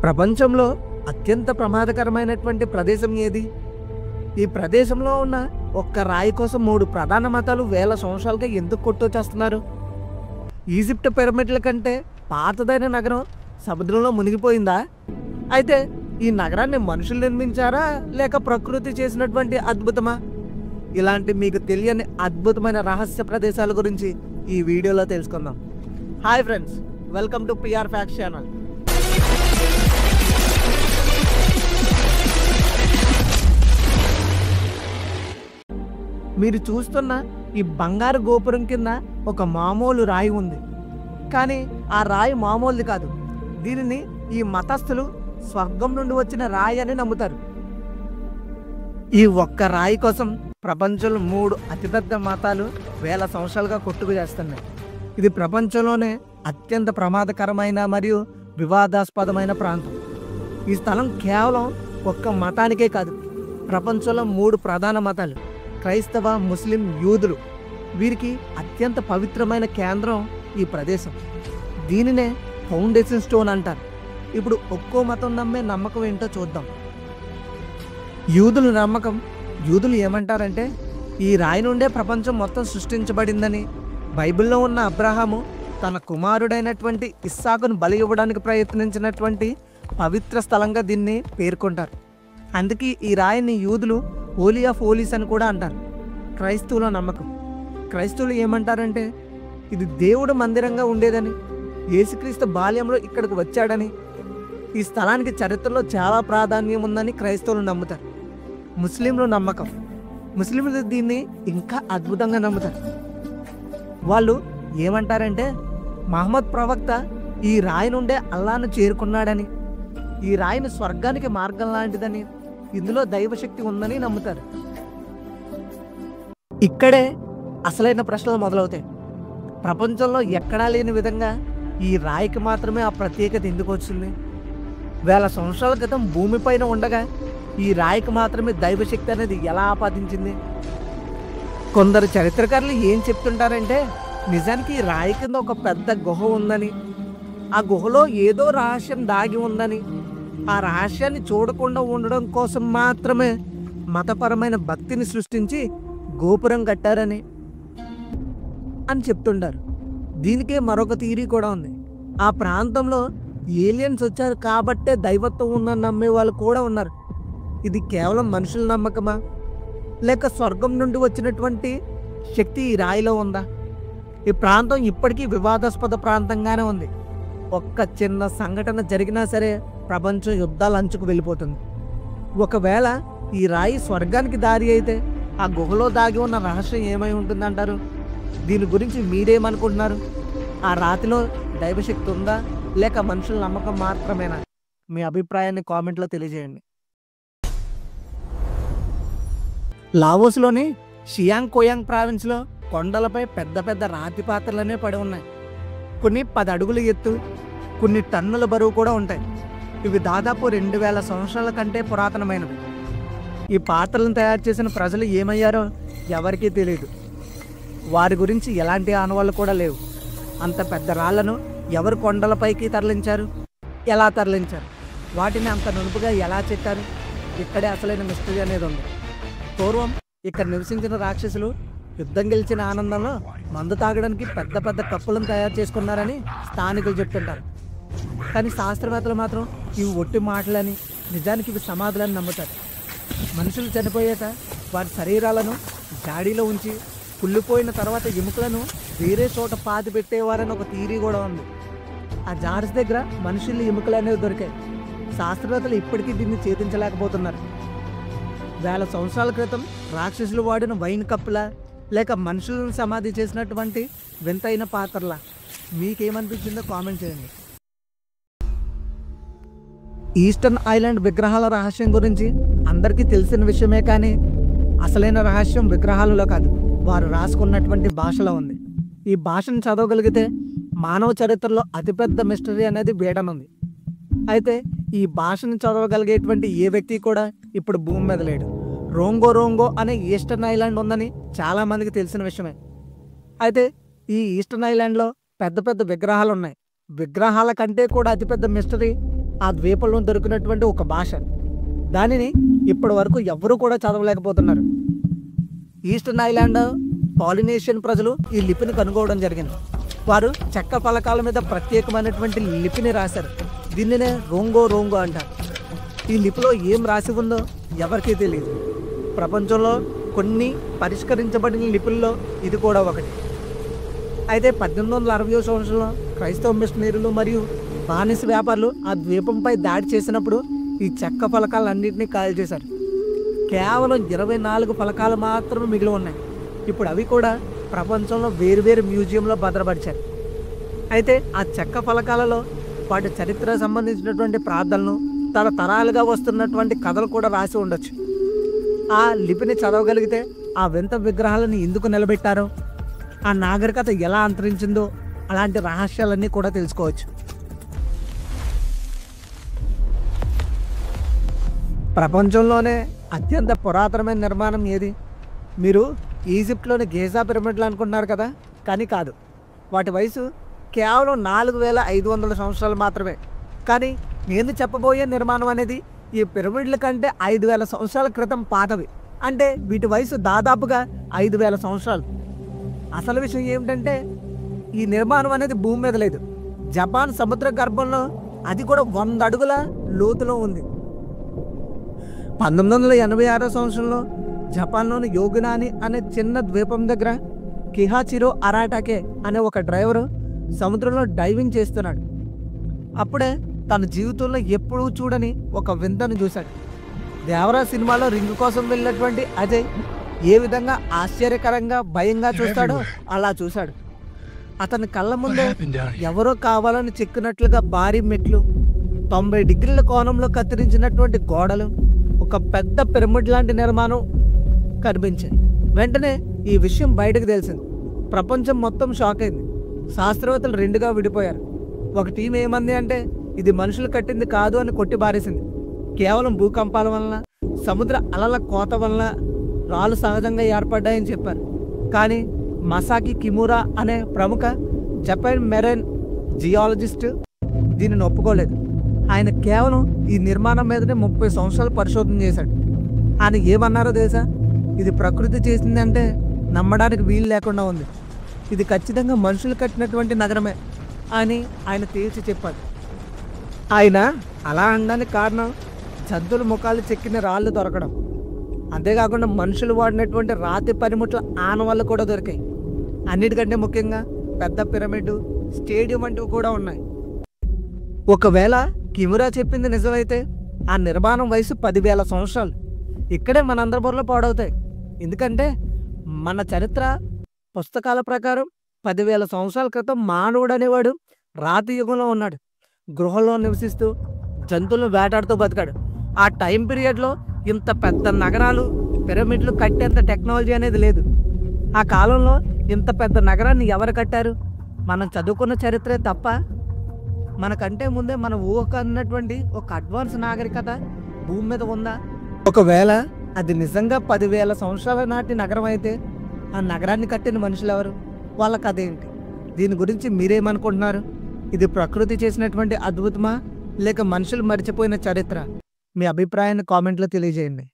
ప్రపంచంలో అత్యంత ప్రమాదకరమైనటువంటి ప్రదేశం ఏది? ఈ ప్రదేశంలో ఉన్న ఒక్క రాయి కోసం 3 ప్రధాన మతాలు వేల సంవత్సరాలుగా ఎందుకు కొట్టొచ్చేస్తున్నారు? ఈజిప్ట్ పిరమిడ్ల కంటే పాతదైన నగరం సముద్రంలో మునిగిపోయిందా? అయితే ఈ నగరాన్ని మనుషులు నిర్మించారా లేక ప్రకృతి చేసినటువంటి అద్భుతమా? ఇలాంటి మీకు తెలియని అద్భుతమైన రహస్య ప్రదేశాల గురించి ఈ వీడియోలో తెలుసుకుందాం. Hi friends, welcome to PR facts channel. మీరు చూస్తున్న ఈ బంగారు గోపురం కింద ఒక మామూలు రాయి ఉంది. కానీ ఆ రాయి మామూలుది కాదు. దీనిని ఈ మతస్థులు స్వర్గం నుండి వచ్చిన రాయి అని నమ్ముతారు. ఈ ఒక్క రాయి కోసం ప్రపంచంలో 3 అతిపెద్ద మతాలు వేల సంవత్సరాలుగా కొట్టుకు చేస్తున్నాయి. ఇది ప్రపంచంలోనే అత్యంత ప్రమాదకరమైన మరియు వివాదాస్పదమైన ప్రాంతం. ఈ స్థలం కేవలం ఒక్క మతానికే కాదు, ప్రపంచంలో 3 ప్రధాన మతాలు క్రైస్తవ, ముస్లిం, యూదులు వీరికి అత్యంత పవిత్రమైన కేంద్రం ఈ ప్రదేశం. దీనినే ఫౌండేషన్ స్టోన్ అంటారు. ఇప్పుడు ఒక్కో మతం నమ్మే నమ్మకం ఏంటో చూద్దాం. యూదుల నమ్మకం, యూదులు ఏమంటారంటే ఈ రాయి నుండే ప్రపంచం మొత్తం సృష్టించబడిందని, బైబిల్లో ఉన్న అబ్రహాము తన కుమారుడైనటువంటి ఇస్సాకును బలి ఇవ్వడానికి ప్రయత్నించినటువంటి పవిత్ర స్థలంగా దీన్ని పేర్కొంటారు. అందుకే ఈ రాయిని యూదులు హోలీ ఆఫ్ హోలీస్ అని కూడా అంటారు. క్రైస్తవుల నమ్మకం, క్రైస్తవులు ఏమంటారంటే ఇది దేవుడు మందిరంగా ఉండేదని, యేసుక్రీస్తు బాల్యంలో ఇక్కడికి వచ్చాడని, ఈ స్థలానికి చరిత్రలో చాలా ప్రాధాన్యం ఉందని క్రైస్తవులు నమ్ముతారు. ముస్లింల నమ్మకం, ముస్లింలు దీన్ని ఇంకా అద్భుతంగా నమ్ముతారు. వాళ్ళు ఏమంటారంటే మహమ్మద్ ప్రవక్త ఈ రాయి నుండే అల్లాను చేరుకున్నాడని, ఈ రాయిని స్వర్గానికి మార్గం లాంటిదని, ఇందులో దైవశక్తి ఉందని నమ్ముతారు. ఇక్కడే అసలైన ప్రశ్నలు మొదలవుతాయి. ప్రపంచంలో ఎక్కడా లేని విధంగా ఈ రాయికి మాత్రమే ఆ ప్రత్యేకత ఎందుకు వచ్చింది? వేల సంవత్సరాల క్రితం భూమిపైన ఉండగా ఈ రాయికి మాత్రమే దైవశక్తి అనేది ఎలా ఆపాదించింది? కొందరు చరిత్రకారులు ఏం చెప్తుంటారంటే నిజానికి ఈ రాయి కింద ఒక పెద్ద గుహ ఉందని, ఆ గుహలో ఏదో రహస్యం దాగి ఉందని, ఆ రహస్యాన్ని చూడకుండా ఉండడం కోసం మాత్రమే మతపరమైన భక్తిని సృష్టించి గోపురం కట్టారని అని చెప్తుంటారు. దీనికే మరొక థియరీ కూడా ఉంది. ఆ ప్రాంతంలో ఏలియన్స్ వచ్చారు కాబట్టే దైవత్వం ఉందని నమ్మే వాళ్ళు కూడా ఉన్నారు. ఇది కేవలం మనుషుల నమ్మకమా లేక స్వర్గం నుండి వచ్చినటువంటి శక్తి ఈ రాయిలో ఉందా? ఈ ప్రాంతం ఇప్పటికీ వివాదాస్పద ప్రాంతంగానే ఉంది. ఒక్క చిన్న సంఘటన జరిగినా సరే ప్రపంచం యుద్ధాల అంచుకు వెళ్ళిపోతుంది. ఒకవేళ ఈ రాయి స్వర్గానికి దారి అయితే ఆ గుహలో దాగి ఉన్న రహస్యం ఏమై ఉంటుందంటారు? దీని గురించి మీరేమనుకుంటున్నారు? ఆ రాతిలో దైవశక్తి ఉందా లేక మనుషుల నమ్మకం మాత్రమేనా? మీ అభిప్రాయాన్ని కామెంట్లో తెలియజేయండి. లావోస్లోని షియాంగ్ కోయాంగ్ ప్రావిన్స్లో కొండలపై పెద్ద పెద్ద రాతి పాత్రలనే పడి ఉన్నాయి. కొన్ని 10 అడుగుల ఎత్తు, కొన్ని టన్నుల బరువు కూడా ఉంటాయి. ఇవి దాదాపు 2000 సంవత్సరాల కంటే పురాతనమైనవి. ఈ పాత్రలను తయారు చేసిన ప్రజలు ఏమయ్యారో ఎవరికీ తెలియదు. వారి గురించి ఎలాంటి ఆనవాళ్ళు కూడా లేవు. అంత పెద్ద రాళ్లను ఎవరు కొండలపైకి తరలించారు, ఎలా తరలించారు, వాటిని అంత నునుపుగా ఎలా చెక్కారు? ఇక్కడే అసలైన మిస్టరీ అనేది ఉంది. పూర్వం ఇక్కడ నివసించిన రాక్షసులు యుద్ధం గెలిచిన ఆనందంలో మందు తాగడానికి పెద్ద పెద్ద కప్పులను తయారు చేసుకున్నారని స్థానికులు చెప్తుంటారు. కానీ శాస్త్రవేత్తలు మాత్రం ఇవి ఒట్టి మాటలని, నిజానికి ఇవి సమాధులని నమ్ముతారు. మనుషులు చనిపోయాక వారి శరీరాలను జాడీలో ఉంచి కుళ్ళిపోయిన తర్వాత ఎముకలను వేరే చోట పాతి పెట్టేవారని ఒక థియరీ కూడా ఉంది. ఆ జార్స్ దగ్గర మనుషులు ఎముకలు అనేవి దొరికాయి. శాస్త్రవేత్తలు ఇప్పటికీ దీన్ని ఛేదించలేకపోతున్నారు. వేల సంవత్సరాల క్రితం రాక్షసులు వాడిన వైన్ కప్పులా లేక మనుషులను సమాధి చేసినటువంటి వింతైన పాత్రలా? మీకేమనిపించిందో కామెంట్ చేయండి. ఈస్టర్న్ ఐలాండ్ విగ్రహాల రహస్యం గురించి అందరికీ తెలిసిన విషయమే, కానీ అసలైన రహస్యం విగ్రహాలలో కాదు, వారు రాసుకున్నటువంటి భాషలో ఉంది. ఈ భాషను చదవగలిగితే మానవ చరిత్రలో అతిపెద్ద మిస్టరీ అనేది వీడనుంది. అయితే ఈ భాషను చదవగలిగేటువంటి ఏ వ్యక్తి కూడా ఇప్పుడు భూమి మీద లేడు. రోంగో అనే ఈస్టర్న్ ఐలాండ్ ఉందని చాలామందికి తెలిసిన విషయమే. అయితే ఈ ఈస్టర్న్ ఐలాండ్లో పెద్ద పెద్ద విగ్రహాలు ఉన్నాయి. విగ్రహాల కంటే కూడా అతిపెద్ద మిస్టరీ ఆ ద్వీపంలో దొరికినటువంటి ఒక భాష. దానిని ఇప్పటి వరకు ఎవ్వరూ కూడా చదవలేకపోతున్నారు. ఈస్టర్న్ ఐలాండ్ పాలినేషియన్ ప్రజలు ఈ లిపిని కనుగొనడం జరిగింది. వారు చెక్క ఫలకాల మీద ప్రత్యేకమైనటువంటి లిపిని రాశారు. దీనినే రోంగో రోంగో అంటారు. ఈ లిపిలో ఏం రాసి ఉందో ఎవరికీ తెలియదు. ప్రపంచంలో కొన్ని పరిష్కరించబడిన లిపుల్లో ఇది కూడా ఒకటి. అయితే 1860 సంవత్సరంలో క్రైస్తవ మిషనరీలు మరియు బానిస వ్యాపారులు ఆ ద్వీపంపై దాడి చేసినప్పుడు ఈ చెక్క ఫలకాలన్నింటినీ కాల్ చేశారు. కేవలం 24 ఫలకాలు మాత్రమే మిగిలి ఉన్నాయి. ఇప్పుడు అవి కూడా ప్రపంచంలో వేరు మ్యూజియంలో భద్రపరిచారు. అయితే ఆ చెక్క ఫలకాలలో వాటి చరిత్ర సంబంధించినటువంటి ప్రార్థనలు, తరతరాలుగా వస్తున్నటువంటి కథలు కూడా రాసి ఉండొచ్చు. ఆ లిపిని చదవగలిగితే ఆ వింత విగ్రహాలను ఎందుకు నిలబెట్టారో, ఆ నాగరికత ఎలా అంతరించిందో అలాంటి రహస్యాలన్నీ కూడా తెలుసుకోవచ్చు. ప్రపంచంలోనే అత్యంత పురాతనమైన నిర్మాణం ఏది? మీరు ఈజిప్ట్లోని గీజా పిరమిడ్లు అనుకుంటున్నారు కదా, కానీ కాదు. వాటి వయసు కేవలం 4500 సంవత్సరాలు మాత్రమే. కానీ నేను చెప్పబోయే నిర్మాణం అనేది ఈ పిరమిడ్ల కంటే 5000 సంవత్సరాల క్రితం పాతవి. అంటే వీటి వయసు దాదాపుగా 5000 సంవత్సరాలు. అసలు విషయం ఏమిటంటే ఈ నిర్మాణం అనేది భూమి మీద లేదు. జపాన్ సముద్ర గర్భంలో, అది కూడా 100 అడుగుల లోతులో ఉంది. 1986 సంవత్సరంలో జపాన్లోని యోగినాని అనే చిన్న ద్వీపం దగ్గర కిహాచిరో అరాటాకే అనే ఒక డ్రైవరు సముద్రంలో డైవింగ్ చేస్తున్నాడు. అప్పుడే తన జీవితంలో ఎప్పుడూ చూడని ఒక వింతను చూశాడు. దేవరా సినిమాలో రింగ్ కోసం వెళ్ళినటువంటి అజయ్ ఏ విధంగా ఆశ్చర్యకరంగా భయంగా చూస్తాడో అలా చూశాడు. అతని కళ్ళ ముందే ఎవరో కావాలని చెక్కినట్లుగా భారీ మెట్లు, 90 డిగ్రీల కోణంలో కత్తిరించినటువంటి గోడలు, ఒక పెద్ద పిరమిడ్ లాంటి నిర్మాణం కనిపించాయి. వెంటనే ఈ విషయం బయటకు తెలిసింది. ప్రపంచం మొత్తం షాక్ అయింది. శాస్త్రవేత్తలు రెండుగా విడిపోయారు. ఒక టీం ఏమంది అంటే ఇది మనుషులు కట్టింది కాదు అని కొట్టి బారేసింది. కేవలం భూకంపాల వలన, సముద్ర అలల కోత వలన రాళ్ళు సహజంగా ఏర్పడ్డాయని చెప్పారు. కానీ మసాకి కిమురా అనే ప్రముఖ జపాన్ మెరైన్ జియాలజిస్ట్ దీనిని ఒప్పుకోలేదు. ఆయన కేవలం ఈ నిర్మాణం మీదనే 30 సంవత్సరాలు పరిశోధన చేశాడు. ఆయన ఏమన్నారో తెలుసా? ఇది ప్రకృతి చేసిందంటే నమ్మడానికి వీలు లేకుండా ఉంది. ఇది ఖచ్చితంగా మనుషులు కట్టినటువంటి నగరమే అని ఆయన తేల్చి చెప్పాడు. ఆయన అలా అనడానికి కారణం జంతువుల ముఖాలు చెక్కిన రాళ్ళు దొరకడం, అంతేకాకుండా మనుషులు వాడినటువంటి రాతి పనిముట్ల ఆనవాళ్ళు కూడా దొరికాయి. అన్నిటికంటే ముఖ్యంగా పెద్ద పిరమిడ్, స్టేడియం వంటివి కూడా ఉన్నాయి. ఒకవేళ కిమురా చెప్పింది నిజమైతే ఆ నిర్మాణం వయసు 10,000 సంవత్సరాలు. ఇక్కడే మనందరి బుర్రలు పాడవుతాయి. ఎందుకంటే మన చరిత్ర పుస్తకాల ప్రకారం 10,000 సంవత్సరాల క్రితం మానవుడు అనేవాడు రాతి యుగంలో ఉన్నాడు. గృహంలో నివసిస్తూ జంతువులను వేటాడుతూ బతికాడు. ఆ టైం పీరియడ్లో ఇంత పెద్ద నగరాలు, పిరమిడ్లు కట్టేంత టెక్నాలజీ అనేది లేదు. ఆ కాలంలో ఇంత పెద్ద నగరాన్ని ఎవరు కట్టారు? మనం చదువుకున్న చరిత్రే తప్ప మనకంటే ముందే మన ఊహకు అన్నటువంటి ఒక అడ్వాన్స్ నాగరికత భూమి మీద ఉందా? ఒకవేళ అది నిజంగా 10,000 సంవత్సరాల నాటి నగరం అయితే ఆ నగరాన్ని కట్టిన మనుషులు ఎవరు? వాళ్ళ కథ ఏంటి? దీని గురించి మీరేమనుకుంటున్నారు? ఇది ప్రకృతి చేసినటువంటి అద్భుతమా, లేక మనుషులు మర్చిపోయిన చరిత్ర? మీ అభిప్రాయాన్ని కామెంట్లో తెలియజేయండి.